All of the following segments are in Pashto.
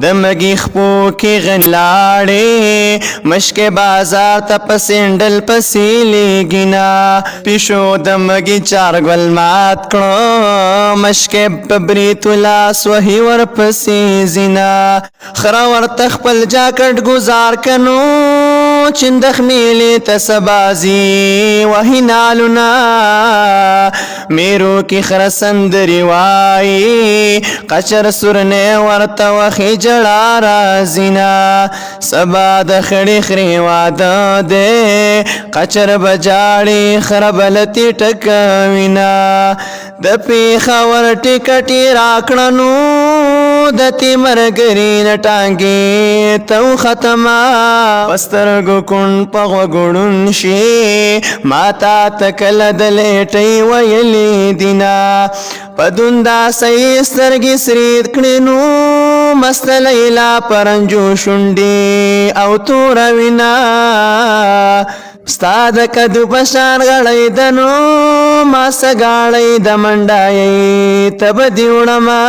د مګي خپو کې غنلاړې مشک بازار ته په سینډل پسې لګینا پیشو د مګي چار ګل مات کړو مشک په بریت لاس وهي ور پسې زینا خرا ورته خپل جاکټ گزار کنو چندخ میلې ته سبازي وهي نالونا میرو کی خرسندری وای قچر سرنے ورته وخی جړا رازینا سبا د خړې خرې واده دې قچر بجاړي خربلتی ټکوینا د پیښور ټکټي راکړنو د تیمرګری نټانګي تو ختمه پسترګو کون په غوړون شي ماتا تکل د لټي ویلې دینا پدوندا سي سترګي سرید کړنو مست لیلا پرنجو شونډي او تور وینا استاد کدو پشان غړې دنو ما سګاړې د منډای تب دیوړما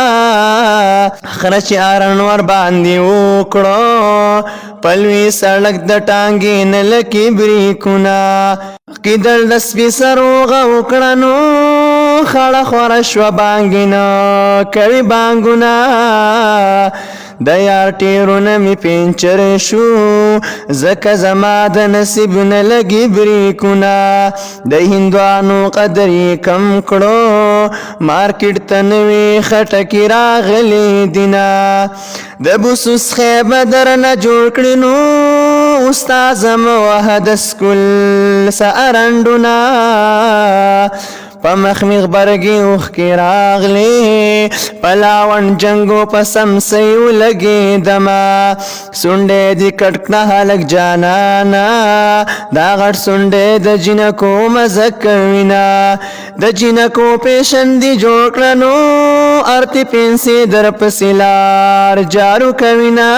خرچ ارن ور باندې وکړو پلوي سړک د ټانګې نل کې بریکونا کیدل د سپي سروغ وکړنو خړه خور شو بانګینا کوي بانګونا د یار ټیرونه می پینچر شو زکه زما د نصیب نه لګي بریکونا د هندوانو قدر کم کړو مارکیټ تنوي خټکی راغلی دینا د بوسوس خیبه درنه جوړ کړینو استاد موحد سکول سارندونا پمخمیغ برگی اوخ کی راغلی پلاون جنگو پسم سیو لگی دما سنڈے دی کٹکنا حلق جانانا دا غٹ سنڈے دا جنکو مزکوینا دا جنکو پیشندی جوکرنو ارتی پینسی در پسیلار جارو کوینا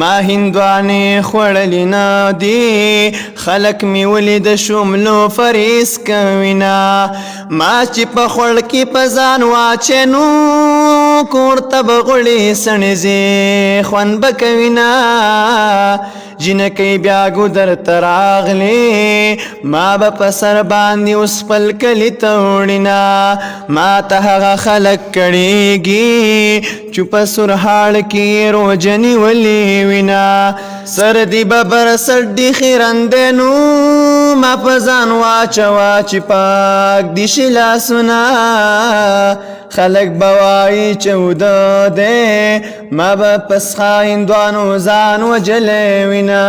ما هندوانې خوړلې نه دي خلک مې ولید شوملو فریس کوینا ما چې په خوړ کې په ځان واچنو کور ته به غوړې سڼځې خوند به کوینا جنکۍ بیا ګودر ته راغلې ما به په سر باندې اوس خپل کلي ته وړینا ما ته هغه خلک کړېږي چې په سرحاړ کې روجنې ولې وینا سر دی ببر سړي خیرندنو ما په ځان واچوا چې پاک دي شي لاسونه خلک به وایي چې وده دی ما به پسخه هندوانو ځان وجلی وینه